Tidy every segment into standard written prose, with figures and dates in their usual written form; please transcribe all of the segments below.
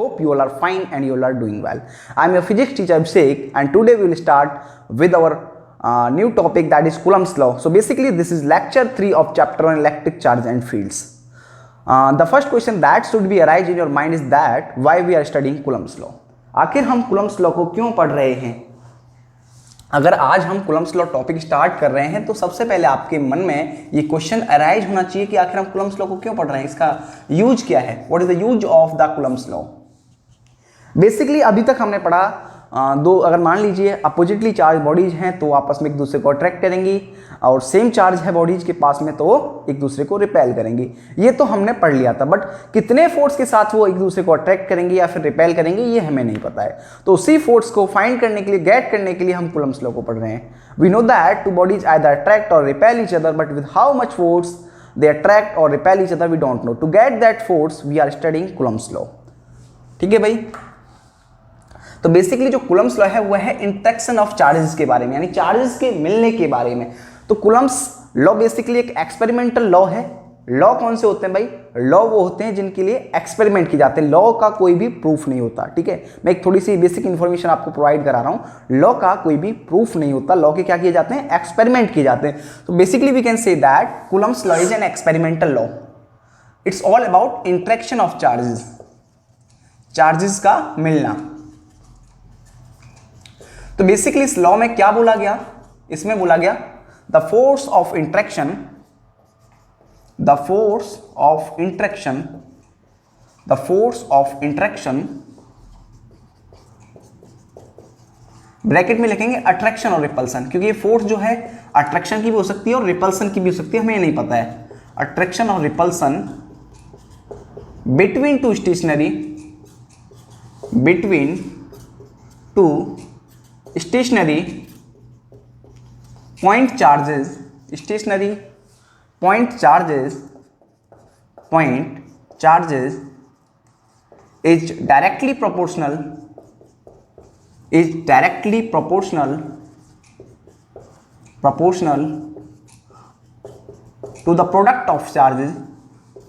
Hope you all are fine and you all are doing well. I am your physics teacher Abhishek, and today we will start with our new topic, that is Coulomb's law. So basically this is lecture 3 of chapter on electric charge and fields. The first question that should be arise in your mind is that why we are studying Coulomb's law. आखिर हम Coulomb's law को क्यों पढ़ रहे हैं? अगर आज हम Coulomb's law टॉपिक स्टार्ट कर रहे हैं तो सबसे पहले आपके मन में ये क्वेश्चन अराइज होना चाहिए कि आखिर हम Coulomb's law को क्यों पढ़ रहे हैं, इसका यूज क्या है, what is the use of the Coulomb's law. Basically अभी तक हमने पढ़ा दो, अगर मान लीजिए अपोजिटली चार्ज बॉडीज हैं तो आपस में एक दूसरे को अट्रैक्ट करेंगी, और सेम चार्ज है बॉडीज के पास में तो एक दूसरे को रिपेल करेंगी. ये तो हमने पढ़ लिया था, बट कितने फोर्स के साथ वो एक दूसरे को अट्रैक्ट करेंगी या फिर रिपेल करेंगी ये हमें नहीं पता है. तो उसी फोर्स को फाइंड करने के लिए, गेट करने के लिए हम Coulomb's लॉ को पढ़ रहे हैं. We know that two bodies either attract or repel each other, but with how much force they attract or repel each other we don't know. To get that force we are studying Coulomb's law. ठीक है भाई. तो basically जो Coulomb's law है वो है interaction of charges के बारे में, यानी चार्जेस के मिलने के बारे में. तो Coulomb's लॉ बेसिकली एक एक्सपेरिमेंटल लॉ है. लॉ कौन से होते हैं भाई? लॉ वो होते हैं जिनके लिए एक्सपेरिमेंट किए जाते हैं. लॉ का कोई भी प्रूफ नहीं होता. ठीक है, मैं एक थोड़ी सी बेसिक इंफॉर्मेशन आपको प्रोवाइड करा रहा हूं. लॉ का कोई भी प्रूफ नहीं होता. लॉ के क्या किए जाते हैं? एक्सपेरिमेंट किए जाते हैं. तो basically we can say that Coulomb's law is an experimental law. It's all about interaction of charges, charges का मिलना. तो बेसिकली इस लॉ में क्या बोला गया? इसमें बोला गया the force of interaction, the force of interaction, the force of interaction, bracket में लिखेंगे अट्रैक्शन और रिपल्सन, क्योंकि ये फोर्स जो है अट्रैक्शन की भी हो सकती है और रिपल्सन की भी हो सकती है, हमें नहीं पता है. अट्रैक्शन और repulsion between two stationary, between two stationary point charges, stationary point charges, point charges is directly proportional, is directly proportional, proportional to the product of charges,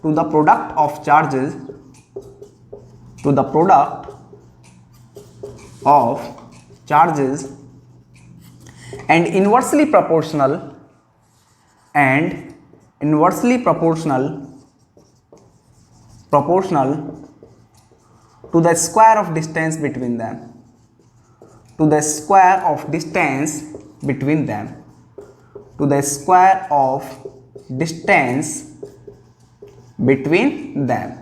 to the product of charges, to the product of charges, and inversely proportional, and inversely proportional, proportional to the square of distance between them, to the square of distance between them, to the square of distance between them.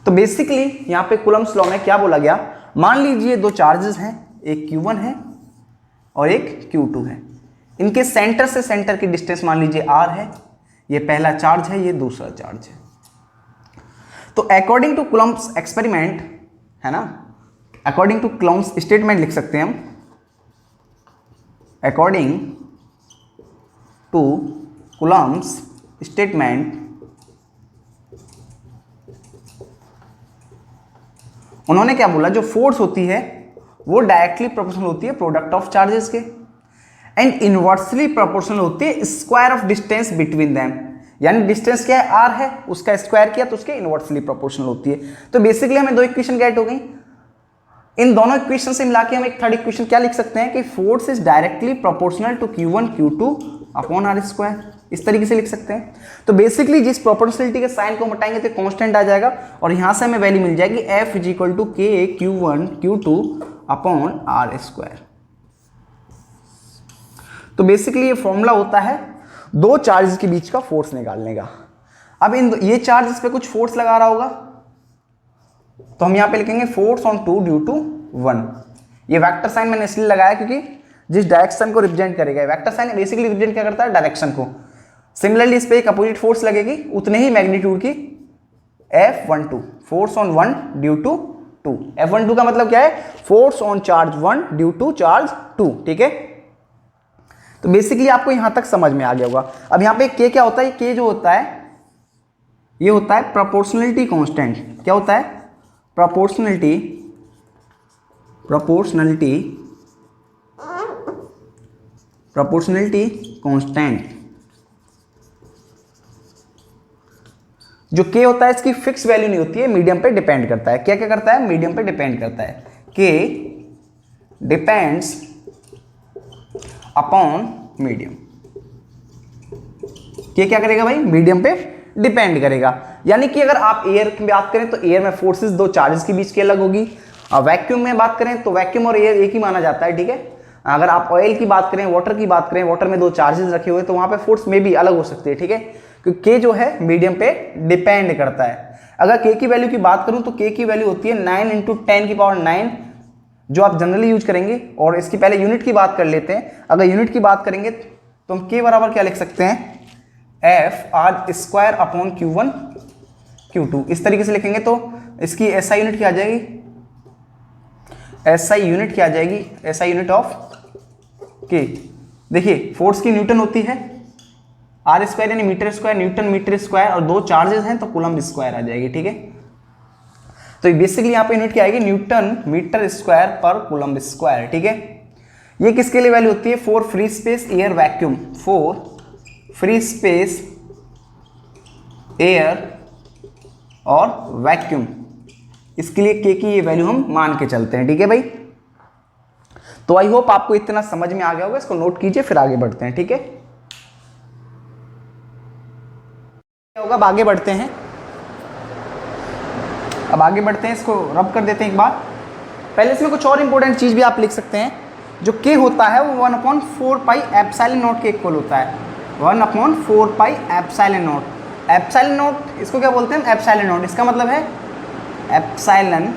तो basically यहां पे Coulomb's law में क्या बोला गया? मान लीजिए दो चार्जेस हैं, एक Q1 है और एक Q2 है. इनके सेंटर से सेंटर की डिस्टेंस मान लीजिए R है. ये पहला चार्ज है, ये दूसरा चार्ज है. तो अकॉर्डिंग टू Coulomb's एक्सपेरिमेंट, है ना, अकॉर्डिंग टू Coulomb's स्टेटमेंट लिख सकते हैं हम, अकॉर्डिंग टू Coulomb's स्टेटमेंट, उन्होंने क्या बोला? जो फोर्स होती है वो डायरेक्टली प्रोपोर्शनल होती है प्रोडक्ट ऑफ चार्जेस के, एंड इनवर्सली प्रोपोर्शनल होती है square of distance between them. यानी डिस्टेंस क्या है? आर है, उसका स्क्वायर किया तो उसके इनवर्सली प्रोपोर्शनल होती है. तो बेसिकली हमें दो इक्वेशन गेट हो गई. इन दोनों इक्वेशन से मिला के हम एक थर्ड इक्वेशन क्या लिख सकते हैं कि force is directly proportional to Q1 Q2 upon R square. इस तरीके से लिख सकते हैं. तो बेसिकली जिस प्रोपोर्शनलिटी के साइन को हटाएंगे तो कांस्टेंट आ जाएगा, और यहां से हमें वैल्यू मिल जाएगी F is equal to K Q1 Q2 upon R square. तो बेसिकली ये फॉर्मूला होता है दो चार्जेस के बीच का फोर्स निकालने का. अब ये चार्ज इस पे कुछ फोर्स लगा रहा होगा, तो हम यहां पे लिखेंगे फोर्स ऑन 2 ड्यू टू 1. ये वेक्टर साइन मैंने इसलिए लगाया क्योंकि जिस डायरेक्शन को रिप्रेजेंट करेगा, वेक्टर साइन बेसिकली रिप्रेजेंट क्या करता है? डायरेक्शन को. सिमिलरली इस पे एक अपोजिट फोर्स लगेगी उतने ही मैग्नीट्यूड की F12, force on 1 due to 2. F12 का मतलब क्या है? Force on charge 1 due to charge 2. ठीक है, तो बेसिकली आपको यहां तक समझ में आ गया होगा. अब यहां पे K क्या होता है? K जो होता है ये होता है प्रोपोर्शनलिटी कांस्टेंट. क्या होता है? Proportionality, proportionality, proportionality constant. जो k होता है इसकी फिक्स वैल्यू नहीं होती है, मीडियम पे डिपेंड करता है। क्या क्या करता है? मीडियम पे डिपेंड करता है। k depends upon medium. k क्या करेगा भाई? मीडियम पे डिपेंड करेगा। यानी कि अगर आप एयर की बात करें तो एयर में फोर्सेस दो चार्जेस के बीच की अलग होगी। वैक्यूम में बात करें तो वैक्यूम और एयर एक ही माना जाता है, ठीक है। अगर आप ऑयल की बात करें, वाटर की बात करें, वाटर में दो चार्जेस रखे हुए तो वहां पे फोर्स में भी अलग हो सकती है, ठीक है, क्योंकि के जो है मीडियम पे डिपेंड करता है। अगर के की वैल्यू की बात करूं तो के की वैल्यू होती है 9 × 10⁹, जो आप जनरली यूज करेंगे। और इसकी पहले यूनिट की बात कर लेते हैं। अगर यूनिट की बात करेंगे तो हम के बराबर क्या लिख सकते हैं? F/² Q1 Q2। इस तरीके से लिखेंगे तो इसकी एसआई यूनिट क्या आ जाएगी? एसआई यूनिट क्या आ जाएगी? एसआई यूनिट ऑफ के। देखिए फोर्स की न्यूटन होती है, r² यानी metre square, newton metre square, और दो चार्जेस हैं तो कूलम्ब स्क्वायर आ जाएगी, ठीक है। तो बेसिकली यहाँ पे यूनिट क्या आएगी? न्यूटन मीटर स्क्वायर पर कूलम्ब स्क्वायर, ठीक है। ये किसके लिए वैल्यू होती है? For free space air vacuum, for free space air और वैक्यूम, इसके लिए के की ये वैल्यू हम मान के चलते हैं, ठीक है भाई। तो आई होप आपको इतना समझ में आ गया होगा, इसको नोट कीजिए फिर आगे बढ़ते हैं, ठीक है। होगा अब आगे बढ़ते हैं, इसको रब कर देते हैं एक बार। पहले इसमें कुछ और इंपॉर्टेंट चीज भी आप लिख सकते हैं। जो के होता है वो 1/4πε0 के इक्वल होता है। 1/4πε0। एप्सिलॉन इसको क्या बोलते हैं? एप्सिलॉन। इसका मतलब है एप्सिलॉन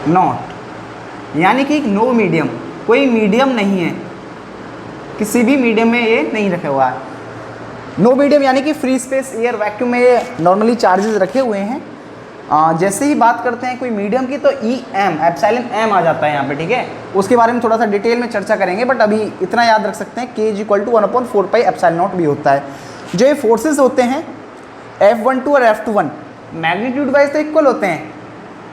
नॉट, यानी कि नो मीडियम, कोई मीडियम नहीं है, किसी भी मीडियम में ये नहीं रखा हुआ है। नो मीडियम यानी कि फ्री स्पेस एयर वैक्यूम में ये नॉर्मली चार्जेस रखे हुए हैं। जैसे ही बात करते हैं कोई मीडियम की तो EM एप्सिलॉन M आ जाता है यहाँ पे, ठीक है। उसके बारे में थोड़ा सा डिटेल में चर्चा करेंगे, बट अभी इतना याद रख सकते हैं K = 1/4πε0 भी होता है। जो ये फोर्सेस होते हैं F12 और F21 मैग्नीट्यूड वाइज तो इक्वल होते हैं,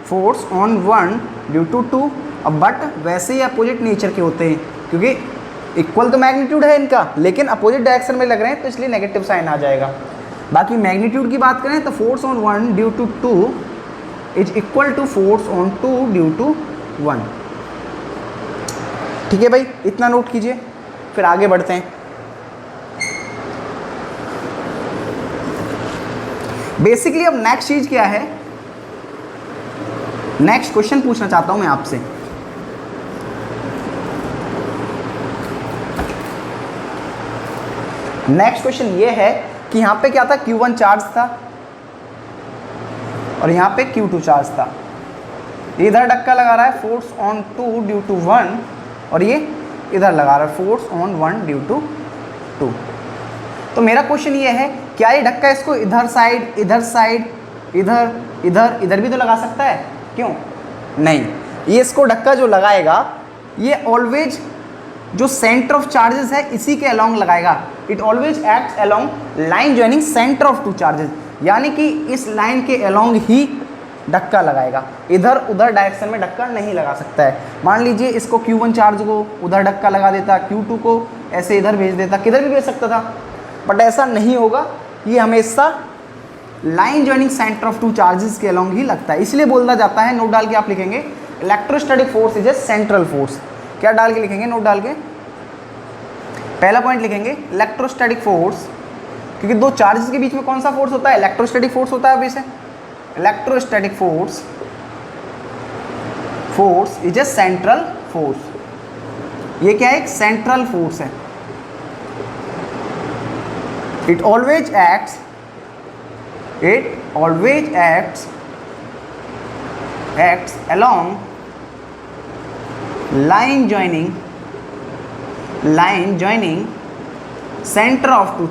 force on 1 due to 2, but वैसे ही अपोजिट नेचर के होते हैं, क्योंकि इक्वल तो मैग्नीट्यूड है इनका लेकिन अपोजिट डायरेक्शन में लग रहे हैं तो इसलिए नेगेटिव साइन आ जाएगा। बाकी मैग्नीट्यूड की बात करें तो force on 1 due to 2 is equal to force on 2 due to 1, ठीक है भाई। इतना नोट कीजिए फिर आगे बढ़ते हैं। बेसिकली अब नेक्स्ट चीज क्या है, नेक्स्ट क्वेश्चन पूछना चाहता हूं मैं आपसे। नेक्स्ट क्वेश्चन ये है कि यहां पे क्या था? Q1 चार्ज था और यहां पे Q2 चार्ज था। इधर धक्का लगा रहा है फोर्स ऑन 2 ड्यू टू 1 और ये इधर लगा रहा है फोर्स ऑन 1 ड्यू टू 2। तो मेरा क्वेश्चन ये है, क्या ये धक्का इसको इधर साइड, इधर साइड, इधर इधर इधर भी तो लगा सकता है? क्यों नहीं, ये इसको धक्का जो लगाएगा ये ऑलवेज जो सेंटर ऑफ चार्जेस है इसी के अलोंग लगाएगा। It always acts along line joining centre of two charges, यानी कि इस लाइन के अलोंग ही धक्का लगाएगा, इधर उधर डायरेक्शन में धक्का नहीं लगा सकता है। मान लीजिए इसको Q1 चार्ज को उधर धक्का लगा देता, Q2 को ऐसे इधर भेज देता, किधर भी भेज सकता था, बट ऐसा नहीं होगा। ये हमेशा line joining centre of two charges के अलोंग ही लगता है, इसलिए बोला जाता है। नोट डाल के आप लिखेंगे electrostatic force is a central force. क्या डाल के लिखेंगे? नोट डाल के पहला पॉइंट लिखेंगे इलेक्ट्रोस्टैटिक फोर्स, क्योंकि दो चार्जेस के बीच में कौन सा फोर्स होता है? इलेक्ट्रोस्टैटिक फोर्स होता है। अभी से electrostatic force is a central force. ये क्या है? एक सेंट्रल फोर्स है। It always acts along line joining center of two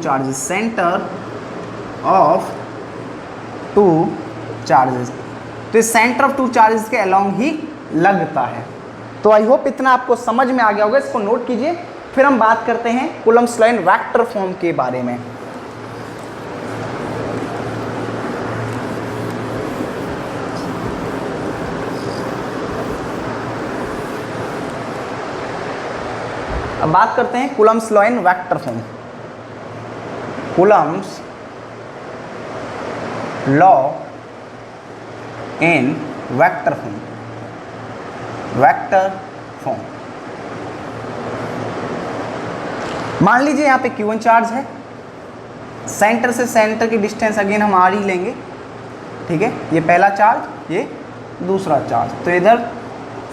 charges, तो इस सेंटर ऑफ टू चार्जेस के अलोंग ही लगता है। तो आई होप इतना आपको समझ में आ गया होगा, इसको नोट कीजिए। फिर हम बात करते हैं Coulomb's law in vector form के बारे में। अब बात करते हैं Coulomb's law in vector form. Coulomb's law in vector form, vector form. मान लीजिए यहाँ पे Q1 चार्ज है, सेंटर से सेंटर की डिस्टेंस अगेन हम R ही लेंगे, ठीक है, ये पहला चार्ज, ये दूसरा चार्ज। तो इधर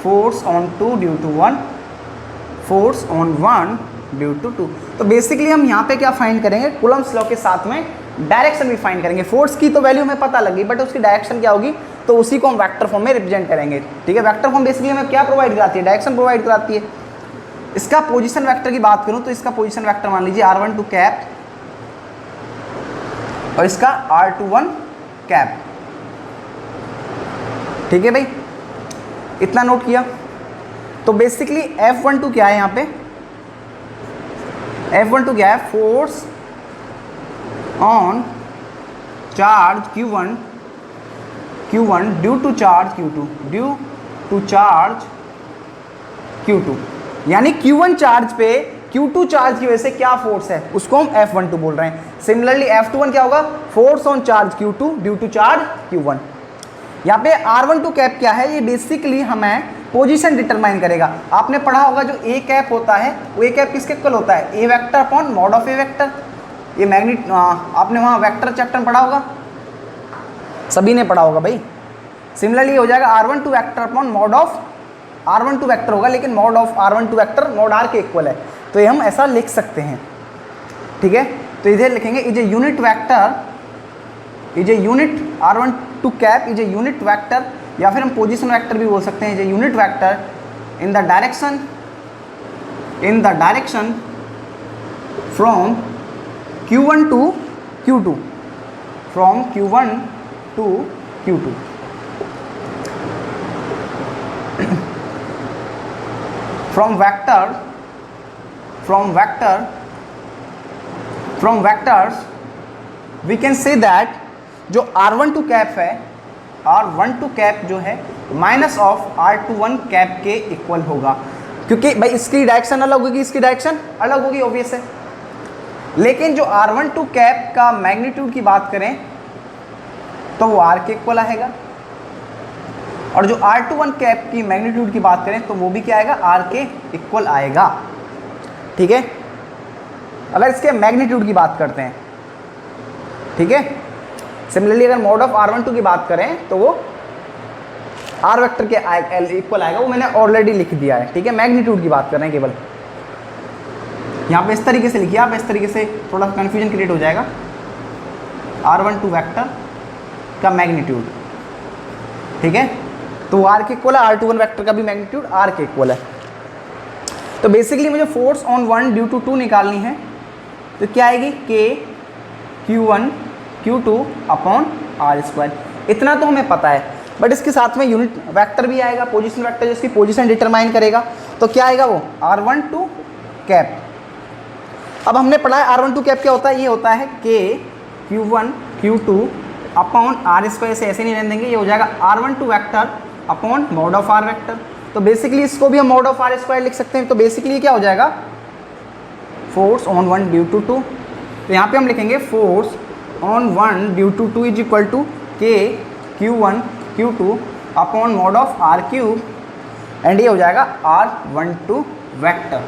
force on 2 due to 1, force on 1 due to 2। तो बेसिकली हम यहाँ पे क्या फाइंड करेंगे, कूलम्स लॉ के साथ में डायरेक्शन भी फाइंड करेंगे। फोर्स की तो वैल्यू हमें पता लगी, बट उसकी डायरेक्शन क्या होगी, तो उसी को हम वेक्टर फॉर्म में रिप्रेजेंट करेंगे, ठीक है। वेक्टर फॉर्म बेसिकली हमें क्या प्रोवाइड कराती है, डायरेक्शन प्रोवाइड कराती है। इसका पोजीशन वेक्टर की बात करूं तो इसका पोजीशन वेक्टर मान लीजिए r12 कैप और इसका r21 कैप, ठीक है भाई, इतना नोट किया। तो बेसिकली F12 क्या है, यहाँ पे F12 क्या है, force on charge Q1 due to charge Q2, due to charge Q2, यानी Q1 चार्ज पे Q2 चार्ज की वजह से क्या फोर्स है, उसको हम F12 बोल रहे हैं। सिमिलरली F21 क्या होगा, force on charge Q2 due to charge Q1। यहाँ पे R12 कैप क्या है, ये बेसिकली हमें पोजीशन डिटरमाइन करेगा। आपने पढ़ा होगा जो A कैप होता है, वो A कैप किसके इक्वल होता है, A vector upon mod of A vector. ये मैग्नेट आपने वहाँ वेक्टर चैप्टर पढ़ा होगा, सभी ने पढ़ा होगा भाई। सिमिलरली हो जाएगा R12 vector upon mod of R12 vector होगा, लेकिन mod of R12 vector mod R के इक्वल है, तो ये हम ऐसा लिख सकते हैं, ठीक है। तो इधर लिखेंगे is a unit vector, is a unit R12 cap is a unit vector, या फिर हम पोजीशन वेक्टर भी बोल सकते हैं, is a unit vector in the direction from Q1 to Q2, from Q1 to Q2। from vectors we can say that जो R12 cap है, R12 cap जो है माइनस ऑफ R21 कैप के equal होगा, क्योंकि भाई इसकी डायरेक्शन अलग होगी, इसकी डायरेक्शन अलग होगी, ऑब्वियस है। लेकिन जो R12 कैप का मैग्नीट्यूड की बात करें तो वो R के इक्वल आएगा, और जो R21 कैप की मैग्नीट्यूड की बात करें तो वो भी क्या आएगा, R के इक्वल आएगा, ठीक है। अगर इसके मैग्नीट्यूड की बात करते हैं, ठीक है। सिमिलरली अगर मॉड ऑफ R12 की बात करें तो वो R वेक्टर के इक्वल आएगा, वो मैंने ऑलरेडी लिख दिया है, ठीक है। मैग्नीट्यूड की बात कर रहे हैं केवल, यहाँ पे इस तरीके से लिखिए आप, इस तरीके से थोड़ा कन्फ्यूजन क्रिएट हो जाएगा। R12 वेक्टर का मैग्नीट्यूड, ठीक है, तो R के इक्वल है, R21 वेक्टर का भी मैग्नीट्यूड R के इक्वल है। तो बेसिकली मुझे फोर्स ऑन 1 ड्यू टू 2 निकालनी है, तो क्या आएगी, K Q1 Q2 upon R²। इतना तो हमें पता है, बट इसके साथ में यूनिट वेक्टर भी आएगा, पोजीशन वेक्टर, जिसकी पोजीशन डिटरमाइन करेगा। तो क्या आएगा वो, R12 कैप। अब हमने पढ़ा है R12 कैप क्या होता है, ये होता है K Q1 Q2 upon R² से ऐसे नहीं रहने देंगे, ये हो जाएगा R12 vector upon mod of R vector. तो बेसिकली इसको भी हम मॉड ऑफ R² लिख सकते हैं। तो बेसिकली क्या हो जाएगा, फोर्स ऑन 1 ड्यू टू 2, तो यहाँ पे हम लिखेंगे force on 1 due to 2 is equal to K Q1 Q2 upon mod of R³ and ये हो जाएगा R12 वेक्टर।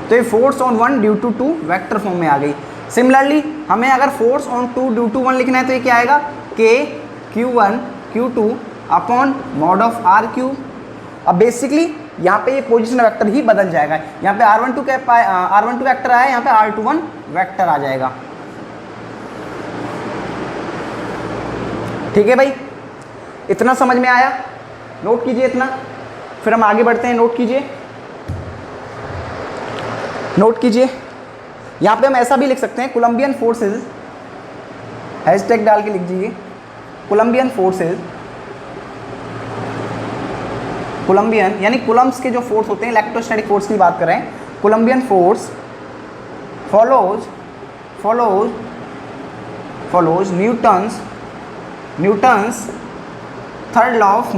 तो ये force on 1 due to 2 vector form में आ गई। सिमिलरली हमें अगर फोर्स ऑन 2 ड्यू टू 1 लिखना है तो ये क्या आएगा, K Q1 Q2 upon mod of R³। अब बेसिकली यहाँ पे ये पोजीशन वेक्टर ही बदल जाएगा, यहाँ पे R12 कैप R12 वेक्टर आया, यहाँ पे R21 वेक्टर आ जाएगा, ठीक है भाई। इतना समझ में आया, नोट कीजिए इतना, फिर हम आगे बढ़ते हैं। नोट कीजिए, नोट कीजिए। यहाँ पे हम ऐसा भी लिख सकते हैं, कोलंबियन फोर्सेस, हैशटैग डाल के लिख दीजिए, कोलंबियन फोर्सेस, कोलंबियन यानी कूलम्ब्स के जो फोर्स होते हैं, इलेक्ट्रोस्टैटिक फोर्स की बात कर रहे हैं। Coulombian force follows Newton's third law of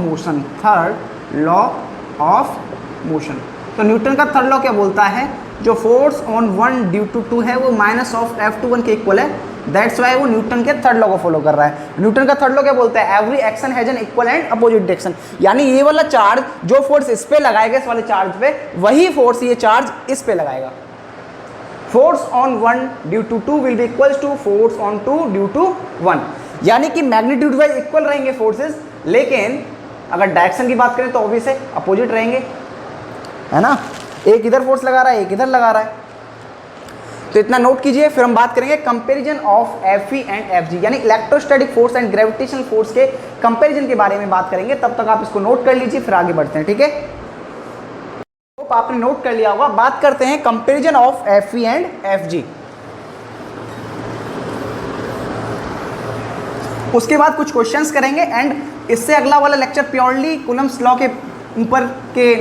motion, तो न्यूटन का थर्ड लॉ क्या बोलता है, जो फोर्स ऑन 1 ड्यू टू 2 है वो माइनस ऑफ F21 के इक्वल है, दैट्स वाई वो न्यूटन के थर्ड लॉ को फॉलो कर रहा है। न्यूटन का थर्ड लॉ क्या बोलता है? Every action has an equal and opposite direction. यानी ये वाला चार्ज जो फोर्स इस पे लगाएगा, इस वाले चार्ज पे, वही फोर्स ये चार्ज इस पे लगाएगा। Force on 1 due to 2 will be equals to force on 2 due to 1। यानी कि मैग्नीट्यूड वाइज इक्वल रहेंगे फोर्सेस, लेकिन अगर डायरेक्शन की बात करें तो ऑब्वियस है अपोजिट रहेंगे, है ना। एक इधर फोर्स लगा रहा है, एक इधर लगा रहा है। तो इतना नोट कीजिए। फिर हम बात करेंगे comparison of Fe and Fg, यानी electrostatic force and gravitational force के कंपैरिजन के बारे में बात करेंगे। तब तक आप इसको नोट कर लीजिए, फिर आगे बढ़ते हैं, ठीक है। तो आपने नोट कर लिया होगा। बात करते हैं comparison of Fe and Fg। उसके बाद कुछ क्वेश्चंस करेंगे एंड इससे अगला वाला लेक्चर प्योरली कूलम्ब्स लॉ के ऊपर के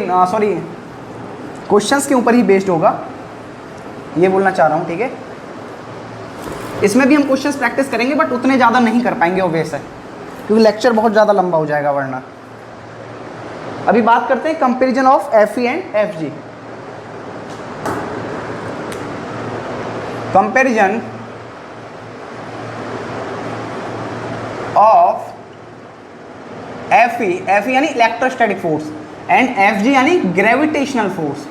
क्वेश्चंस के ऊपर ही बेस्ड होगा, ये बोलना चाह रहा हूँ, ठीक है। इसमें भी हम क्वेश्चंस प्रैक्टिस करेंगे बट उतने ज़्यादा नहीं कर पाएंगे ऑब्वियस है, क्योंकि लेक्चर बहुत ज़्यादा लंबा हो जाएगा वरना। अभी बात करते हैं comparison of Fe and Fg। Comparison of Fe यानी इलेक्ट्रोस्टैटिक फोर्स एंड Fg यानी ग्रेविटेशनल फोर्स।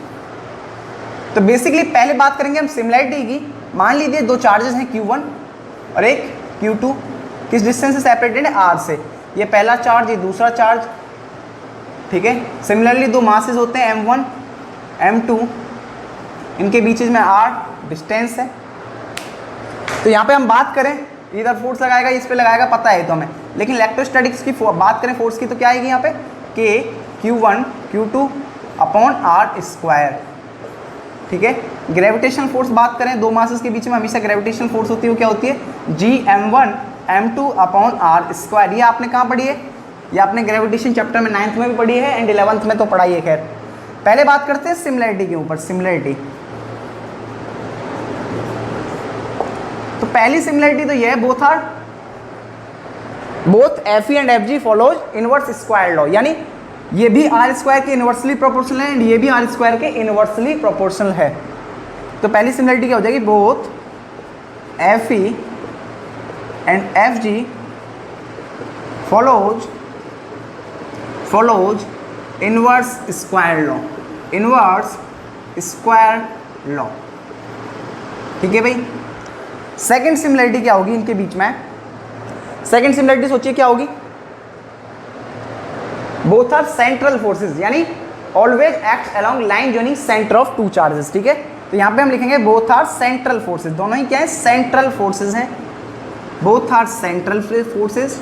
तो बेसिकली पहले बात करेंगे हम सिमिलैरिटी की। मान लीजिए दो चार्जेस हैं Q1 और एक Q2, किस डिस्टेंस से सेपरेटेड है? R से। ये पहला चार्ज, ये दूसरा चार्ज, ठीक है। सिमिलरली दो मासेस होते हैं M1 M2, इनके बीच में R डिस्टेंस है। तो यहाँ पे हम बात करें, इधर फोर्स लगाएगा, इस पे लगाएगा, पता है तो हमें। लेकिन इलेक्ट्रोस्टैटिक्स की बात करें फोर्स की, तो क्या आएगी यहाँ पे? K Q1 Q2 upon R square, ठीक है। ग्रेविटेशनल फोर्स बात करें, दो मासेस के बीच में हमेशा ग्रेविटेशनल फोर्स होती है, वो क्या होती है? G M1 M2 upon R square. ये आपने कहाँ पढ़ी है? ये आपने ग्रेविटेशन चैप्टर में 9th में भी पढ़ी है एंड 11th में तो पढ़ाई है। खैर पहले बात करते हैं सिमिलैरिटी के ऊपर। सिमिलैरिटी, तो पहली सिमिलैरिटी तो ये है, both Fe and Fg follows inverse square law, यानी ये भी R स्क्वायर के इनवर्सली प्रोपोर्शनल है एंड ये भी R स्क्वायर के इनवर्सली प्रोपोर्शनल है। तो पहली सिमिलैरिटी क्या हो जाएगी? Both Fe and Fg follows inverse square law, inverse square law, ठीक है भाई। सेकंड सिमिलैरिटी क्या होगी इनके बीच में? सेकंड सिमिलैरिटी सोचिए क्या होगी? बोथ आर सेंट्रल फोर्सेस, यानी always act along line joining centre of two charges, ठीक है। तो यहाँ पे हम लिखेंगे बोथ आर सेंट्रल फोर्सेस। दोनों ही क्या है? सेंट्रल फोर्सेस हैं, बोथ आर सेंट्रल फोर्सेस।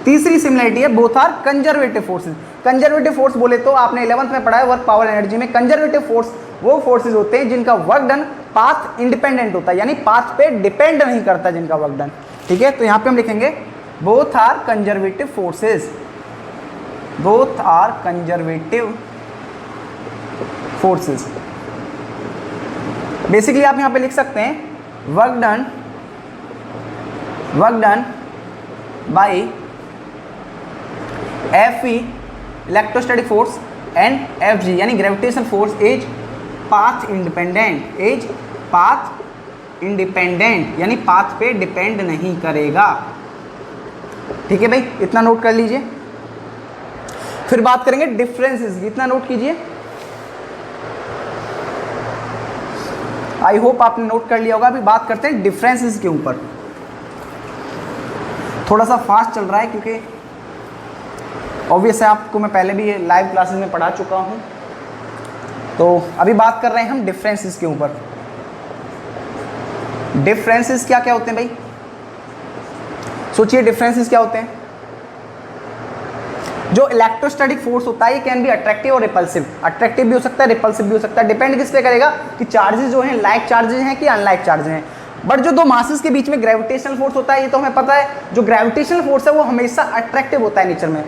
तीसरी सिमिलैरिटी है both are conservative forces. Conservative force बोले तो आपने 11th में पढ़ा है वर्क पावर एनर्जी में। कंजर्वेटिव फोर्स वो फोर्सेस होते हैं जिनका वर्क डन पाथ इंडिपेंडेंट होता है, यानी पाथ पे डिपेंड नहीं करता जिनका वर्क डन, ठीक है। तो यहाँ पे हम लिखेंगे both are conservative forces, both are conservative forces. Basically आप यहाँ पे लिख सकते हैं work done by Fe electrostatic force and Fg यानी gravitational force is path independent, यानी पाथ पे डिपेंड नहीं करेगा, ठीक है भाई। इतना नोट कर लीजिए। फिर बात करेंगे डिफरेंसेस की, इतना नोट कीजिए। आई होप आपने नोट कर लिया होगा। अभी बात करते हैं डिफरेंसेस के ऊपर। थोड़ा सा फास्ट चल रहा है क्योंकि ऑब्वियस है, आपको मैं पहले भी लाइव क्लासेस में पढ़ा चुका हूँ। तो अभी बात कर रहे हैं हम डिफरेंसेस के ऊपर। डिफरेंसेस क्या क्या होते हैं भाई? सोचिए डिफरेंसेस क्या होते हैं? जो इलेक्ट्रोस्टैटिक फोर्स होता है ये can be attractive or repulsive. Attractive भी हो सकता है, रिपल्सिव भी हो सकता है, डिपेंड किस पे करेगा कि चार्जेस जो हैं लाइक चार्जेस हैं कि अनलाइक चार्जेस हैं। बट जो दो मासेस के बीच में ग्रेविटेशनल फोर्स होता है ये तो हमें पता है, जो ग्रेविटेशनल फोर्स है वो हमेशा अट्रैक्टिव होता है नेचर में।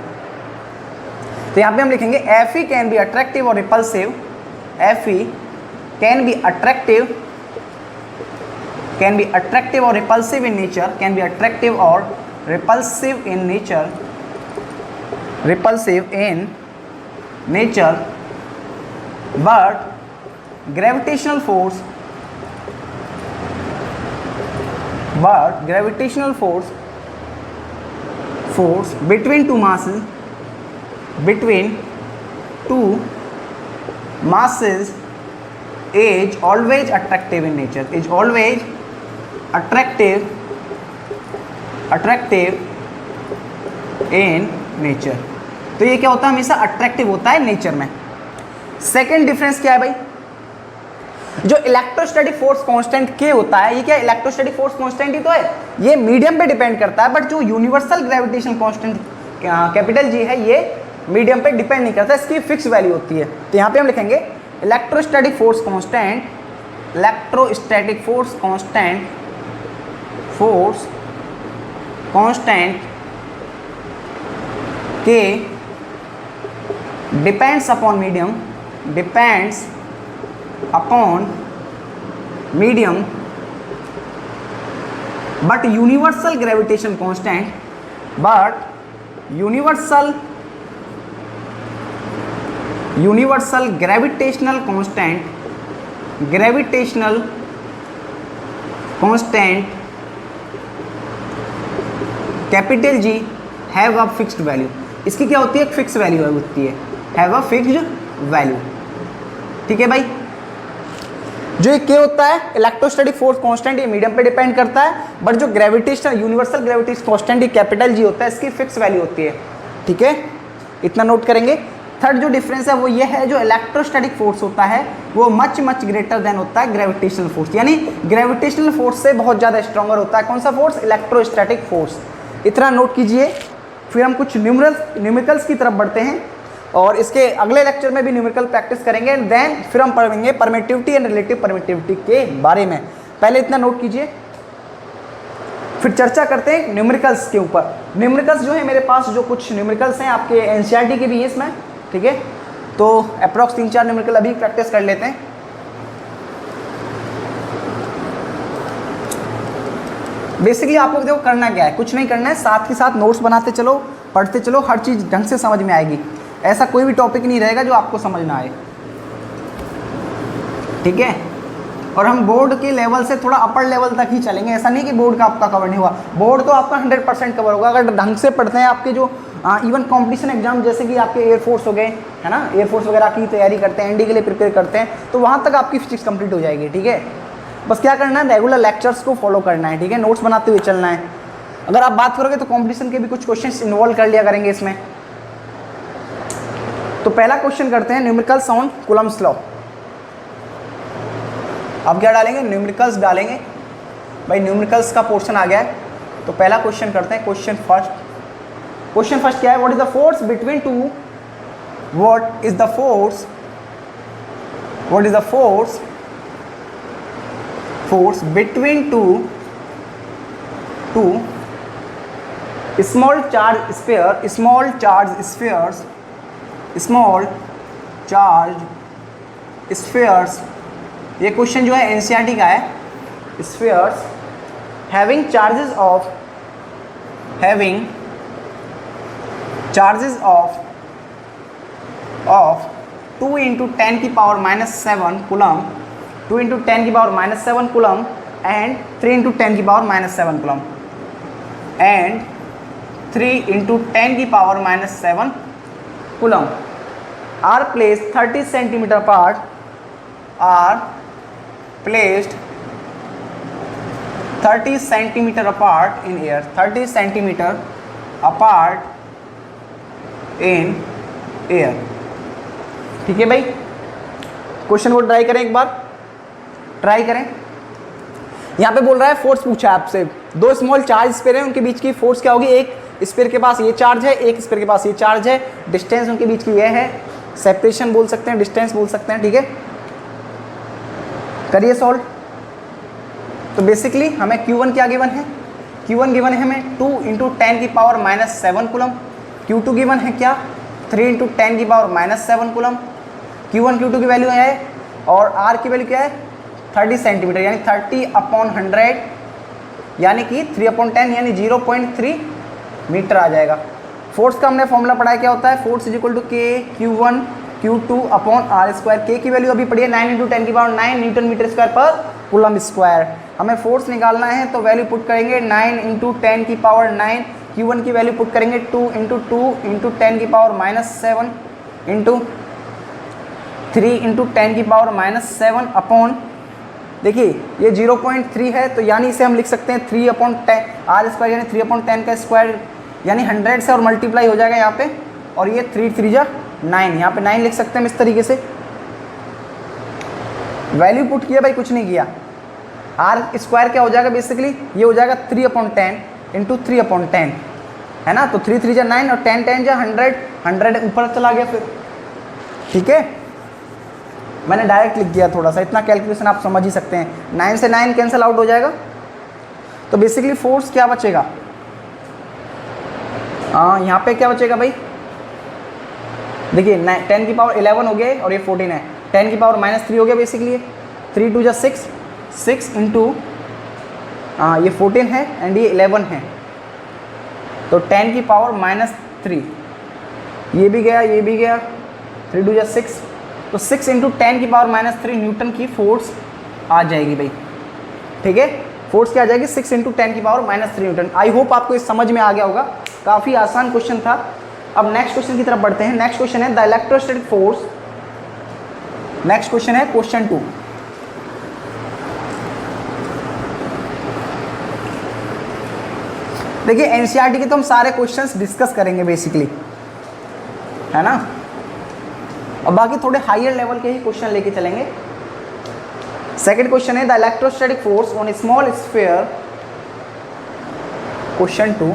तो यहाँ पे हम लिखेंगे Fe can be attractive or repulsive, Fe can be attractive or repulsive in nature, can be attractive or repulsive in nature, but but gravitational force between two masses is always attractive in nature, is always attractive in nature। तो ये क्या होता है, हमेशा attractive होता है nature में। Second difference क्या है भाई, जो इलेक्ट्रोस्टैटिक फोर्स कांस्टेंट के होता है, ये क्या इलेक्ट्रोस्टैटिक फोर्स कांस्टेंट ही तो है, ये मीडियम पे डिपेंड करता है, बट जो universal gravitation constant capital G है, ये मीडियम पे डिपेंड नहीं करता, इसकी फिक्स वैल्यू होती है। तो यहाँ पे हम लिखेंगे इलेक्ट्रोस्टैटिक फोर्स कांस्टेंट के depends upon medium but universal gravitation constant universal gravitational constant capital G have a fixed value. इसकी क्या होती है, फिक्स वैल्यू होती है, हैव अ फिक्स्ड वैल्यू। ठीक है भाई, जो ये के होता है इलेक्ट्रोस्टैटिक फोर्स कांस्टेंट, ये मीडियम पे डिपेंड करता है, बट जो ग्रेविटेशनल यूनिवर्सल ग्रेविटेशन कांस्टेंट ये कैपिटल जी होता है, इसकी फिक्स वैल्यू होती है। ठीक है, इतना नोट करेंगे। थर्ड जो डिफरेंस है वो ये है, जो इलेक्ट्रोस्टैटिक फोर्स होता है वो मच ग्रेटर देन होता है ग्रेविटेशनल फोर्स, यानी ग्रेविटेशनल फोर्स से बहुत ज़्यादा स्ट्रॉन्गर होता है। कौन सा फोर्स, इलेक्ट्रोस्टैटिक फोर्स। इतना नोट कीजिए। फिर हम कुछ न्यूमेरिकल्स की तरफ बढ़ते हैं, और इसके अगले लेक्चर में भी न्यूमेरिकल प्रैक्टिस करेंगे, देन फिर हम पढ़ेंगे परमिटिविटी एंड रिलेटिव परमिटिविटी के बारे में। पहले इतना नोट कीजिए, फिर चर्चा करते हैं न्यूमेरिकल्स के ऊपर। न्यूमेरिकल्स जो है मेरे पास, जो कुछ न्यूमेरिकल्स हैं आपके एनसीईआरटी के भी हैं इसमें। ठीक है, तो अप्रॉक्स 3-4 न्यूमेरिकल अभी प्रैक्टिस कर लेते हैं। बेसिकली आपको देखो करना क्या है, कुछ नहीं करना है, साथ ही साथ नोट्स बनाते चलो, पढ़ते चलो, हर चीज़ ढंग से समझ में आएगी। ऐसा कोई भी टॉपिक नहीं रहेगा जो आपको समझ ना आए। ठीक है, और हम बोर्ड के लेवल से थोड़ा अपर लेवल तक ही चलेंगे, ऐसा नहीं कि बोर्ड का आपका कवर नहीं हुआ, बोर्ड तो आपका 100% कवर होगा अगर ढंग से पढ़ते हैं। आपके जो इवन कॉम्पिटिशन एग्जाम जैसे कि आपके एयरफोर्स हो गए, है ना, एयरफोर्स वगैरह की तैयारी करते हैं, एनडी के लिए प्रिपेयर करते हैं, तो वहाँ तक आपकी फिजिक्स कंप्लीट हो जाएगी। ठीक है, बस क्या करना है, रेगुलर लेक्चर्स को फॉलो करना है। ठीक है, नोट्स बनाते हुए चलना है। अगर आप बात करोगे तो कॉम्पिटिशन के भी कुछ क्वेश्चंस इन्वॉल्व कर लिया करेंगे इसमें। तो पहला क्वेश्चन करते हैं, न्यूमेरिकल्स ऑन कूलम्ब्स लॉ। अब क्या डालेंगे, न्यूमेरिकल्स डालेंगे भाई, न्यूमेरिकल्स का पोर्शन आ गया है। तो पहला क्वेश्चन करते हैं, क्वेश्चन फर्स्ट क्या है, what is the force between two, what is the force between two small charge spheres. ये क्वेश्चन जो है एनसीईआरटी का है। Spheres having charges of 2 × 10⁻⁷ coulomb, 2 × 10⁻⁷ coulomb and 3 × 10⁻⁷ coulomb and 3 × 10⁻⁷ coulomb are placed 30 cm apart, are placed 30 cm apart in air, 30 cm apart in air। ठीक है भाई, question को try करें, एक बार ट्राई करें। यहाँ पे बोल रहा है फोर्स पूछा है आपसे, दो स्मॉल चार्ज स्फीयर हैं, उनके बीच की फोर्स क्या होगी, एक स्फीयर के पास ये चार्ज है, एक स्फीयर के पास ये चार्ज है, डिस्टेंस उनके बीच की ये है, सेपरेशन बोल सकते हैं, डिस्टेंस बोल सकते हैं। ठीक है, करिए सॉल्व। तो बेसिकली हमें Q1 क्या गिवन है, Q1 गिवन है हमें 2 × 10⁻⁷ कूलम, Q2 गिवन है क्या 3 × 10⁻⁷ कूलम, Q1 Q2 की वैल्यू है, और R की वैल्यू क्या है 30 सेंटीमीटर, यानी 30/100, यानी कि 3/10 यानी 0.3 मीटर आ जाएगा। फोर्स का हमने फॉर्मूला पढ़ा है, क्या होता है, force is equal to K Q1 Q2/R²। K की वैल्यू अभी पढ़ी है 9 × 10⁹ न्यूटन मीटर स्क्वायर पर कूलम स्क्वायर। हमें फोर्स निकालना है तो वैल्यू पुट करेंगे 9 इंटू 10 की पावर 9, Q1 की वैल्यू पुट करेंगे 2 इंटू 10 की पावर -7 इंटू 3 इंटू 10 की पावर -7 अपॉन, देखिए ये 0.3 है तो यानी इसे हम लिख सकते हैं 3/10 आर स्क्वायर, यानी 3/10 का स्क्वायर, यानी 100 से और मल्टीप्लाई हो जाएगा यहाँ पे, और ये 3 3 जा 9, यहाँ पे 9 लिख सकते हैं हम इस तरीके से। वैल्यू पुट किया भाई, कुछ नहीं किया। आर स्क्वायर क्या हो जाएगा बेसिकली, ये हो जाएगा 3/10 इंटू 3/10, है ना। तो 3 3 जा 9 और 10 10 जा 100, 100 ऊपर चला गया फिर, ठीक है। मैंने डायरेक्ट लिख दिया थोड़ा सा, इतना कैलकुलेशन आप समझ ही सकते हैं। 9 से 9 कैंसिल आउट हो जाएगा, तो बेसिकली फोर्स क्या बचेगा, यहाँ पे क्या बचेगा भाई, देखिए 10 की पावर 11 हो गया और ये 14 है, 10 की पावर -3 हो गया बेसिकली, 3 2 जा 6, 6 इंटू ये 14 है एंड ये 11 है, तो 10 की पावर -3, ये भी गया ये भी गया, 3 2 जा 6, तो 6 इंटू 10 की पावर -3 न्यूटन की फोर्स आ जाएगी भाई, ठीक है। फोर्स क्या आ जाएगी, 6 इंटू 10 की पावर -3 न्यूटन। आई होप आपको इस समझ में आ गया होगा, काफ़ी आसान क्वेश्चन था। अब नेक्स्ट क्वेश्चन की तरफ बढ़ते हैं। नेक्स्ट क्वेश्चन है the electrostatic force. Next question है क्वेश्चन 2। देखिए एनसीईआरटी के तो हम सारे क्वेश्चंस डिस्कस करेंगे बेसिकली, है ना, और बाकी थोड़े हायर लेवल के ही क्वेश्चन लेके चलेंगे। सेकंड क्वेश्चन है the electrostatic force on small sphere. Question 2,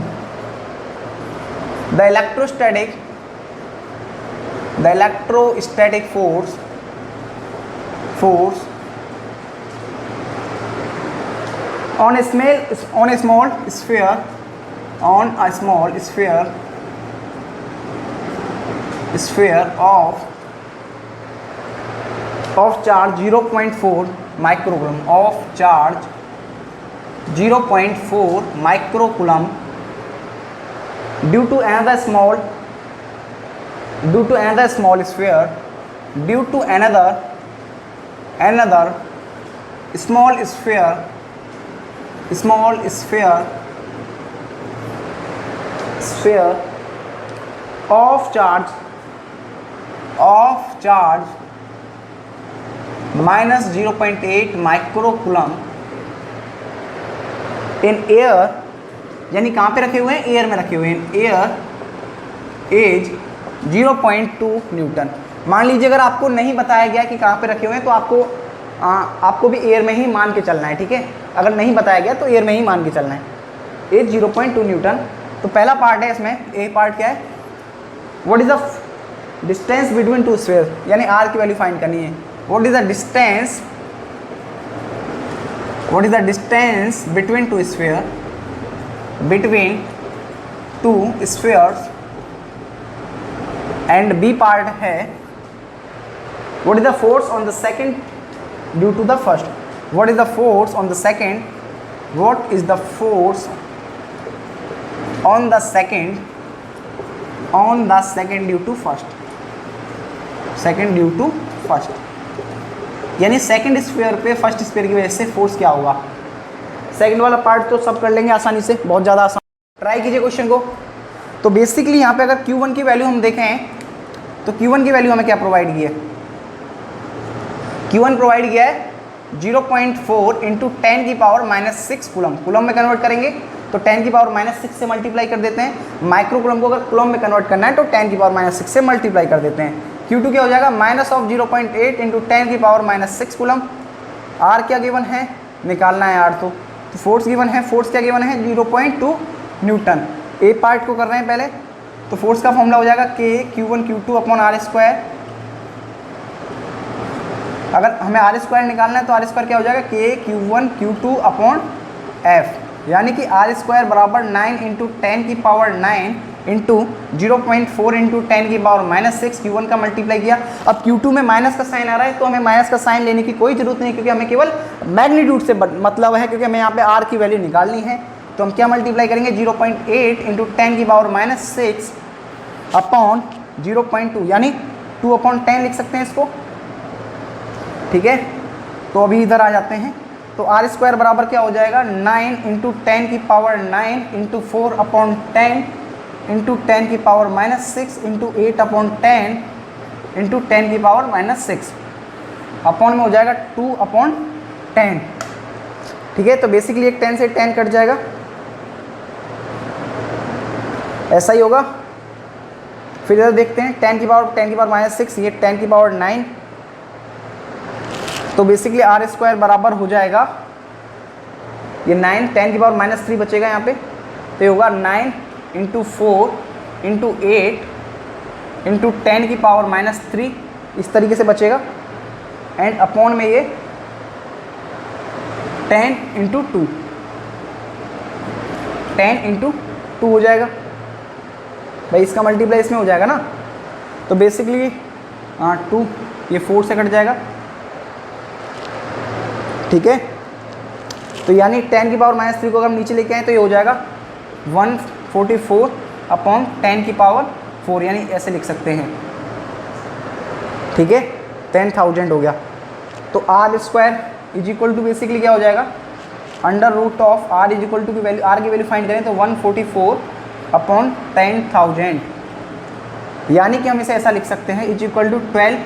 the electrostatic force on a small sphere of charge 0.4 microcoulomb, of charge 0.4 microcoulomb due to another small sphere, due to another small sphere of charge -0.8 microcoulomb in air, यानी कहाँ पे रखे हुए हैं, air में रखे हुए हैं, एयर एज 0.2 न्यूटन। मान लीजिए अगर आपको नहीं बताया गया कि कहाँ पे रखे हुए हैं तो आपको भी एयर में ही मान के चलना है, ठीक है। अगर नहीं बताया गया तो एयर में ही मान के चलना है। एज 0.2 न्यूटन, तो पहला पार्ट है इसमें, ए पार्ट क्या है, what is the distance between two sphere, यानी आर की वैल्यू फाइंड करनी है। What is the distance between two sphere, and B part है what is the force on the second due to the first, what is the force on the second due to first, यानी second sphere पे first sphere की वजह से force क्या होगा। Second वाला part तो सब कर लेंगे आसानी से, बहुत ज़्यादा आसान, ट्राई कीजिए क्वेश्चन को। तो बेसिकली यहाँ पे अगर Q1 की वैल्यू हम देखें तो Q1 की वैल्यू हमें क्या प्रोवाइड की है, Q1 प्रोवाइड किया है 0.4 इंटू 10 की पावर -6 कूलम में कन्वर्ट करेंगे तो 10 की पावर -6 से मल्टीप्लाई कर देते हैं। माइक्रो कूलम को अगर कूलम में कन्वर्ट करना है तो 10 की पावर -6 से मल्टीप्लाई कर देते हैं। Q2 क्या हो जाएगा, -0.8 इंटू 10 की पावर -6 कूलम। R क्या गिवन है, निकालना है R, तो फोर्स गिवन है, फोर्स क्या गिवन है 0.2 न्यूटन। ए पार्ट को कर रहे हैं पहले, तो फोर्स का फॉर्मूला हो जाएगा Q1 Q2 upon R square. अगर हमें R स्क्वायर निकालना है तो R स्क्वायर क्या हो जाएगा, Q1 Q2 अपॉन F, यानी कि R स्क्वायर बराबर 9 इंटू 10 की पावर 9 इंटू 0.4 इंटू 10 की पावर -6 Q1 का मल्टीप्लाई किया। अब Q2 में माइनस का साइन आ रहा है तो हमें माइनस का साइन लेने की कोई ज़रूरत नहीं, क्योंकि हमें केवल मैग्नीट्यूड से मतलब है, क्योंकि हमें यहाँ पे R की वैल्यू निकालनी है। तो हम क्या मल्टीप्लाई करेंगे, 0.8 इंटू 10 की पावर -6 अपॉन 0.2, यानी 2 अपॉन 10 लिख सकते हैं इसको, ठीक है। तो अभी इधर आ जाते हैं, तो आर स्क्वायर बराबर क्या हो जाएगा 9 इंटू 10 की पावर 9 इंटू 4 अपॉन 10 इंटू 10 की पावर -6 इंटू 8 अपॉन 10 इंटू 10 की पावर -6 अपॉन में हो जाएगा 2 अपॉन 10। ठीक है, तो बेसिकली एक 10 से 10 कट जाएगा, ऐसा ही होगा। फिर इधर देखते हैं 10 की पावर -6, ये 10 की पावर 9, तो बेसिकली आर स्क्वायर बराबर हो जाएगा ये 9, 10 की पावर -3 बचेगा यहाँ पे, तो ये होगा 9 इंटू 4 इंटू 8 इंटू 10 की पावर -3, इस तरीके से बचेगा, एंड अपॉन में ये 10 इंटू 2, 10 इंटू 2 हो जाएगा भाई, इसका मल्टीप्लाई इसमें हो जाएगा ना, तो बेसिकली 2 ये 4 से कट जाएगा। ठीक है, तो यानी 10 की पावर -3 को अगर हम नीचे लेके आए तो ये हो जाएगा 144 अपॉन 10 की पावर 4, यानी ऐसे लिख सकते हैं। ठीक है, 10,000 हो गया। तो R square is equal to basically क्या हो जाएगा, under root of R is equal to की वैल्यू, आर की वैल्यू फाइंड करें तो 144 अपॉन 10,000, यानी कि हम इसे ऐसा लिख सकते हैं इज इक्वल टू 12,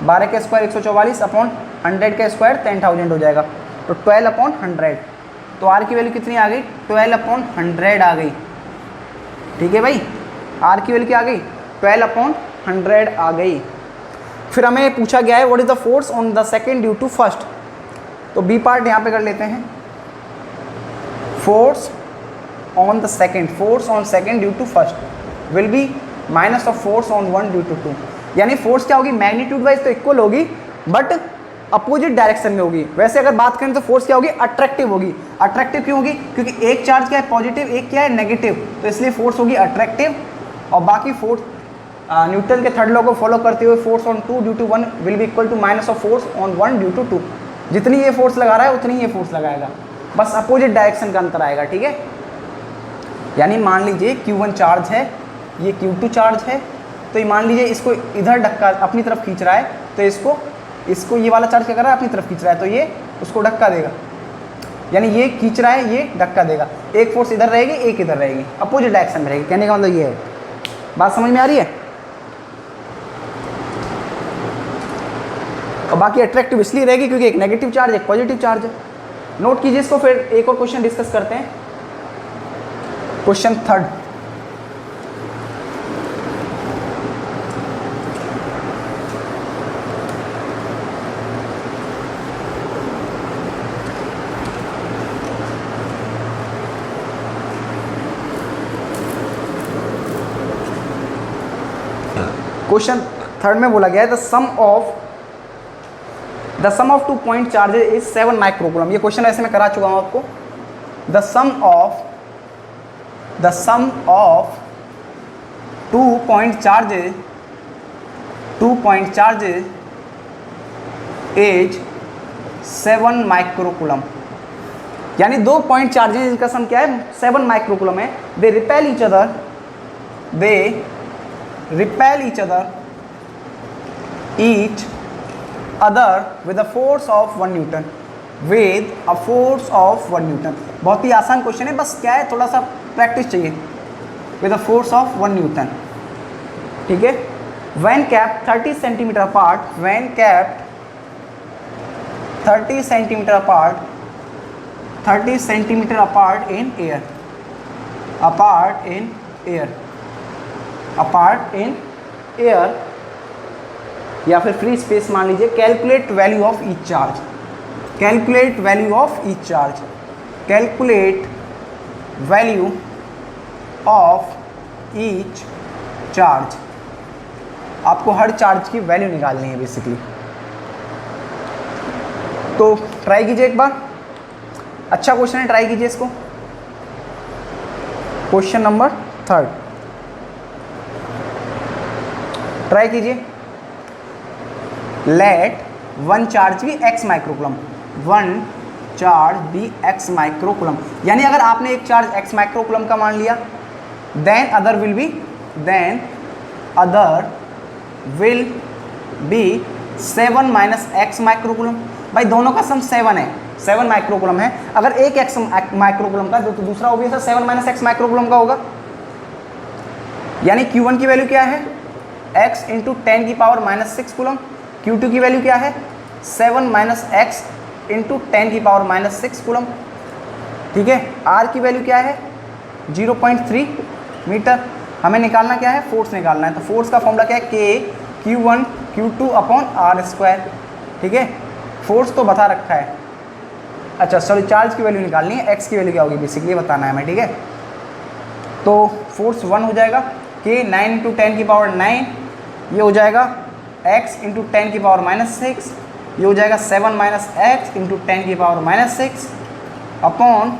12 का स्क्वायर 144 अपॉन 100 का स्क्वायर 10,000 हो जाएगा, तो 12 अपॉन 100। तो आर की वैल्यू कितनी आ गई, 12 अपॉन 100 आ गई। ठीक है भाई, आर की वैल्यू क्या आ गई, 12 अपॉन 100 आ गई। फिर हमें पूछा गया है what is the force on the second due to first, तो बी पार्ट यहाँ पे कर लेते हैं। Force on the second, force on second due to first will be minus of force on one due to 2, यानी force क्या होगी, magnitude wise तो इक्वल होगी बट अपोजिट डायरेक्शन में होगी। वैसे अगर बात करें तो फोर्स क्या होगी, अट्रैक्टिव होगी। अट्रैक्टिव क्यों होगी, क्योंकि एक चार्ज क्या है पॉजिटिव, एक क्या है नेगेटिव, तो इसलिए फोर्स होगी अट्रैक्टिव। और बाकी फोर्स न्यूटन के थर्ड लॉ को फॉलो करते हुए force on 2 due to 1 will be equal to minus of force on 1 due to 2, जितनी ये फोर्स लगा रहा है उतनी ये फोर्स लगाएगा, बस अपोजिट डायरेक्शन का अंतर आएगा। ठीक है, यानी मान लीजिए Q1 चार्ज है, ये Q2 चार्ज है, तो ये मान लीजिए इसको इधर धक्का अपनी तरफ खींच रहा है, तो इसको ये वाला चार्ज क्या कर रहा है, अपनी तरफ खींच रहा है, तो ये उसको धक्का देगा, यानी ये खींच रहा है, ये धक्का देगा। एक फोर्स इधर रहेगी, एक इधर रहेगी, अपोजिट डायरेक्शन में रहेगी। कहने का मतलब ये है, बात समझ में आ रही है। और बाकी अट्रैक्टिव इसलिए रहेगी क्योंकि एक नेगेटिव चार्ज एक पॉजिटिव चार्ज है। नोट कीजिए इसको, फिर एक और क्वेश्चन डिस्कस करते हैं। क्वेश्चन थर्ड, क्वेश्चन थर्ड में बोला गया है the sum of 2 point charges is 7 microcoulomb. ये क्वेश्चन ऐसे मैं करा चुका हूं आपको। The sum of 2 point charges is 7 microcoulomb, यानी 2 पॉइंट चार्जेस इसका सम क्या है, 7 माइक्रोकूलम है। They repel each other with a force of 1 Newton, with a force of 1 Newton। बहुत ही आसान क्वेश्चन है, बस क्या है थोड़ा सा प्रैक्टिस चाहिए। with a force of 1 Newton, ठीक है। when kept 30 centimeter apart, when kept 30 centimeter apart in air, apart in air या फिर फ्री स्पेस मान लीजिए। Calculate value of each charge, calculate value of each charge, calculate value of each charge. आपको हर charge की value निकालनी है basically. तो try कीजिए एक बार, अच्छा क्वेश्चन है, ट्राई कीजिए इसको। क्वेश्चन नंबर थर्ड, ट्राई कीजिए। Let 1 charge be x microcoulomb, 1 charge be x microcoulomb, यानी अगर आपने एक चार्ज x माइक्रोकूलम का मान लिया, then other will be 7 minus x microcoulomb. भाई दोनों का सम 7 है, 7 माइक्रोकूलम है। अगर एक x माइक्रोकूलम का तो दूसरा ऑब्वियस है 7 माइनस एक्स माइक्रोकूलम का होगा। यानी Q1 की वैल्यू क्या है x इंटू 10 की पावर माइनस 6 कूलम, Q2 की वैल्यू क्या है 7 माइनस एक्स इंटू 10 की पावर माइनस 6 कूलम। ठीक है, R की वैल्यू क्या है 0.3 मीटर। हमें निकालना क्या है, फोर्स निकालना है। तो फोर्स का फॉर्मूला क्या है K Q1 Q2 upon R square. ठीक है, फोर्स तो बता रखा है। अच्छा सॉरी, चार्ज की वैल्यू निकालनी है, x की वैल्यू क्या होगी बेसिकली बताना है हमें। ठीक है, तो फोर्स 1 हो जाएगा K 9 इंटू 10 की पावर 9, ये हो जाएगा x इंटू 10 की पावर माइनस 6, ये हो जाएगा 7 माइनस एक्स इंटू 10 की power minus 6 upon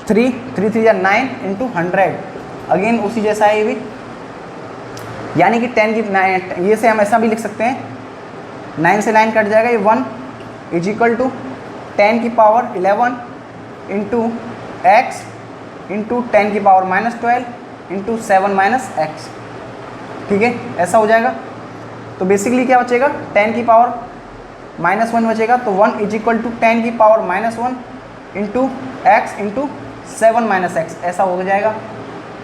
3 3 3 9 into 100। Again उसी जैसा है ये भी, यानी कि 10 की 9, ये से हम ऐसा भी लिख सकते हैं 9 से 9 कट जाएगा, ये 1 इज इक्वल टू 10 की पावर 11 इंटू एक्स इंटू 10 की power minus 12 into 7 minus x. ठीक है, ऐसा हो जाएगा। तो बेसिकली क्या बचेगा 10 की पावर माइनस 1 बचेगा, तो 1 इज इक्वल टू 10 की power minus 1 into x into 7 minus x, ऐसा हो जाएगा।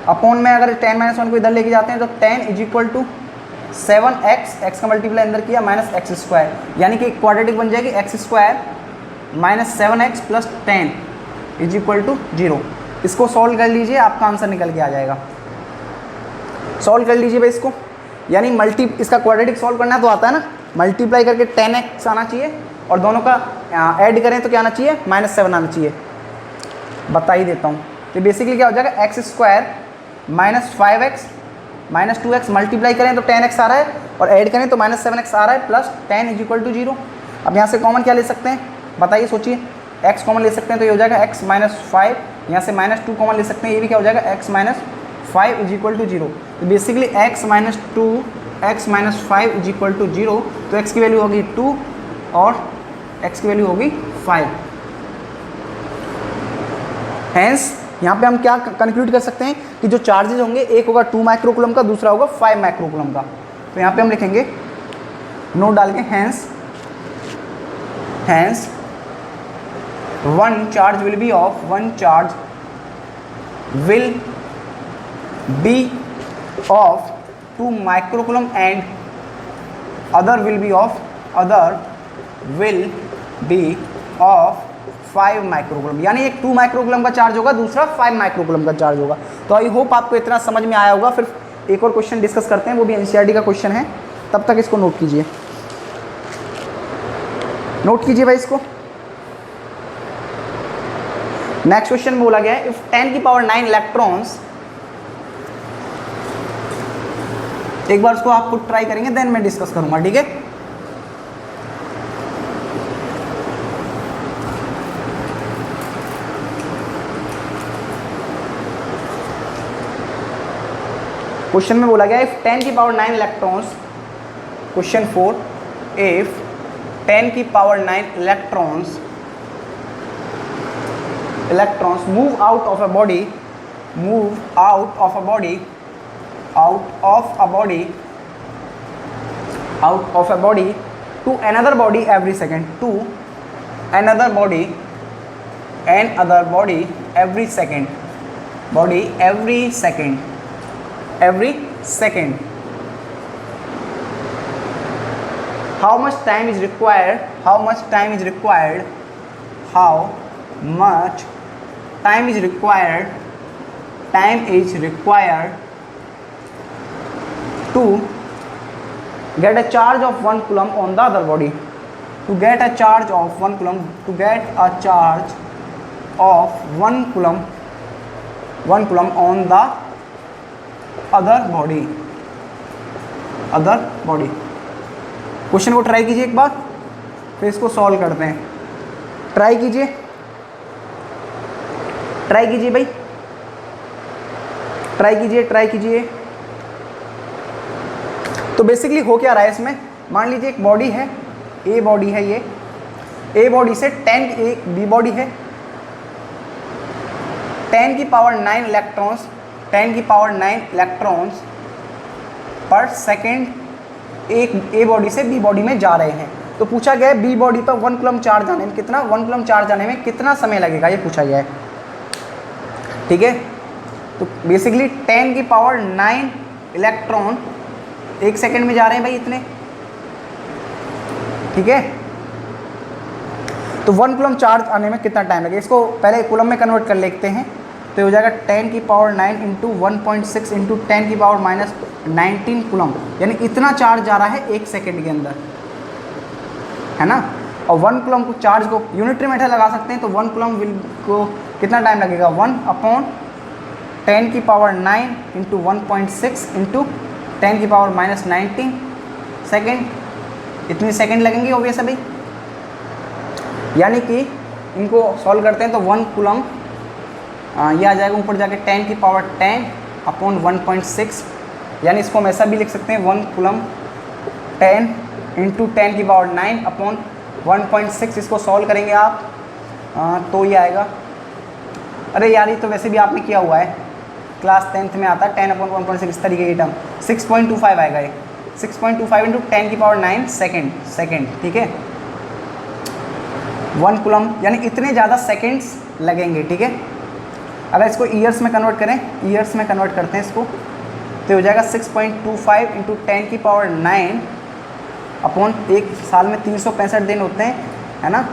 अपॉन में अगर 10 माइनस 1 को इधर लेके जाते हैं तो 10 is equal to 7x, X का मल्टीप्लाई अंदर किया माइनस एक्स स्क्वायर, यानी कि क्वाड्रेटिक बन जाएगी X square minus 7x plus 10 is equal to 0। इसको सॉल्व कर लीजिए, आपका आंसर निकल के आ जाएगा। सॉल्व कर लीजिए भाई इसको, यानी इसका क्वाड्रेटिक सॉल्व करना तो आता है ना, मल्टीप्लाई करके 10x आना चाहिए और दोनों का ऐड करें तो क्या आना चाहिए -7 आना चाहिए। बता ही देता हूँ। तो बेसिकली क्या हो जाएगा x square minus 5x minus 2x, multiply करें तो 10x आ रहा है और ऐड करें तो -7x आ रहा है, प्लस 10 इज इक्वल टू 0। अब यहाँ से कॉमन क्या ले सकते हैं बताइए, सोचिए। x कॉमन ले सकते हैं तो ये हो जाएगा x माइनस 5, यहाँ से -2 कॉमन ले सकते हैं, ये भी क्या हो जाएगा x minus 5 is equal to 0। तो basically x minus 2 x minus 5 is equal to 0, तो x की वैल्यू होगी 2 और x की वैल्यू होगी 5। हैंस यहाँ पे हम क्या कंक्लूड कर सकते हैं कि जो चार्जेज होंगे, एक होगा 2 माइक्रोकूलम का, दूसरा होगा 5 माइक्रोकूलम का। तो यहाँ पे हम लिखेंगे नोट डाल के hence one charge will be of 2 microcoulomb and other will be of 5 microcoulomb, यानी एक 2 माइक्रोकूलम का चार्ज होगा, दूसरा 5 माइक्रोकूलम का चार्ज होगा। तो आई होप आपको इतना समझ में आया होगा। फिर एक और क्वेश्चन डिस्कस करते हैं, वो भी एनसीईआरटी का क्वेश्चन है, तब तक इसको नोट कीजिए। नोट कीजिए भाई इसको। नेक्स्ट क्वेश्चन बोला गया है, इफ 10 की पावर 9 इलेक्ट्रॉन्स, एक बार उसको आप खुद ट्राई करेंगे देन मैं डिस्कस करूंगा। ठीक है, क्वेश्चन में बोला गया इफ 10 की पावर 9 इलेक्ट्रॉन्स, क्वेश्चन 4, इफ 10 की power 9 electrons move out of a body to another body every second, every second, how much time is required to get a charge of 1 coulomb on the other body, to get a charge of 1 coulomb on the other body। Question को try कीजिए एक बार, फिर इसको solve करते हैं। Try कीजिए भाई, try कीजिए। तो बेसिकली हो क्या रहा है इसमें, मान लीजिए एक बॉडी है, ए बॉडी है, ये ए बॉडी से 10, एक बी बॉडी है, 10 की पावर 9 इलेक्ट्रॉन्स पर सेकेंड एक ए बॉडी से बी बॉडी में जा रहे हैं। तो पूछा गया है बी बॉडी पर 1 कूलम चार्ज आने में कितना 1 कूलम चार्ज आने में कितना समय लगेगा, ये पूछा गया है। ठीक है, तो बेसिकली 10 की पावर 9 इलेक्ट्रॉन 1 सेकेंड में जा रहे हैं भाई इतने। ठीक है, तो 1 कूलम चार्ज आने में कितना टाइम लगेगा, इसको पहले कूलम में कन्वर्ट कर लेते हैं। तो हो जाएगा 10 की पावर 9 इंटू 1.6 इंटू 10 की पावर माइनस 19 कूलम, यानी इतना चार्ज जा रहा है 1 सेकेंड के अंदर, है ना। और 1 कूलम को चार्ज को यूनिटरी मेथड लगा सकते हैं, तो 1 कूलम को कितना टाइम लगेगा 1/10 की पावर 9 इंटू 1.6 इंटू 10 की पावर माइनस 19 सेकेंड, इतनी सेकेंड लगेंगे ऑब्वियस है भाई। यानी कि इनको सॉल्व करते हैं तो 1 कूलम ये आ जाएगा ऊपर जाके 10 की पावर 10 अपॉन 1.6, यानी इसको हम ऐसा भी लिख सकते हैं 1 कूलम 10 इंटू 10 की पावर 9 अपॉन 1.6। इसको सॉल्व करेंगे आप तो ये आएगा, अरे यार ये तो वैसे भी आपने किया हुआ है, क्लास 10th में आता है 10 अपॉन 1.6 इस तरीके की टर्म, 6.25 आएगा ये, 6.25 इंटू 10 की पावर 9 सेकेंड। ठीक है, 1 कूलम यानी इतने ज़्यादा सेकेंड्स लगेंगे। ठीक है, अगर इसको ईयर्स में कन्वर्ट करें, ईयर्स में कन्वर्ट करते हैं इसको, तो हो जाएगा 6.25 इंटू 10 की पावर 9 अपॉन एक साल में 365 दिन होते हैं, है ना।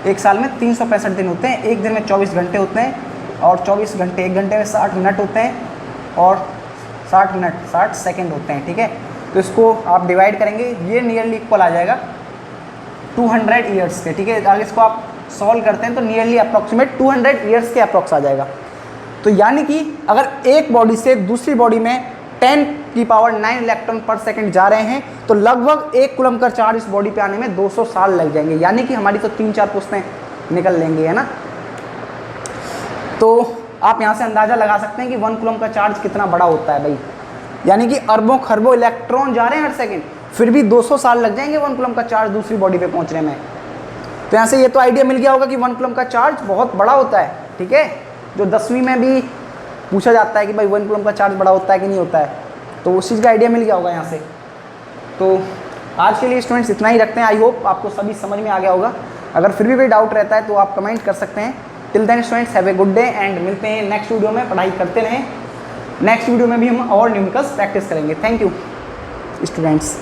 एक साल में 365 दिन होते हैं, एक दिन में 24 घंटे होते हैं, और 24 घंटे 1 घंटे में 60 मिनट होते हैं, और 60 मिनट 60 सेकेंड होते हैं। ठीक है, तो इसको आप डिवाइड करेंगे, ये नियरली इक्वल आ जाएगा 200 ईयर्स के। ठीक है, अगर इसको आप सॉल्व करते हैं तो नियरली अप्रॉक्सीमेट 200 ईयर्स के अप्रॉक्स आ जाएगा। तो यानी कि अगर एक बॉडी से दूसरी बॉडी में 10 की पावर 9 इलेक्ट्रॉन पर सेकंड जा रहे हैं तो लगभग 1 कूलम का चार्ज इस बॉडी पे आने में 200 साल लग जाएंगे, यानी कि हमारी तो 3-4 पुश्तें निकल लेंगे, है ना। तो आप यहाँ से अंदाज़ा लगा सकते हैं कि 1 कूलम का चार्ज कितना बड़ा होता है भाई, यानी कि अरबों खरबों इलेक्ट्रॉन जा रहे हैं हर सेकेंड, फिर भी 200 साल लग जाएंगे 1 कूलम का चार्ज दूसरी बॉडी पे पहुंचने में। तो यहाँ से ये तो आइडिया मिल गया होगा कि 1 कूलम का चार्ज बहुत बड़ा होता है। ठीक है, जो 10वीं में भी पूछा जाता है कि भाई 1 कूलम का चार्ज बड़ा होता है कि नहीं होता है, तो उस चीज़ का आइडिया मिल गया होगा यहाँ से। तो आज के लिए स्टूडेंट्स इतना ही रखते हैं। आई होप आपको सभी समझ में आ गया होगा। अगर फिर भी कोई डाउट रहता है तो आप कमेंट कर सकते हैं। Till then students have a good day and मिलते हैं नेक्स्ट वीडियो में। पढ़ाई करते रहें, नेक्स्ट वीडियो में भी हम और न्यूमेरिकल्स प्रैक्टिस करेंगे। Thank you students.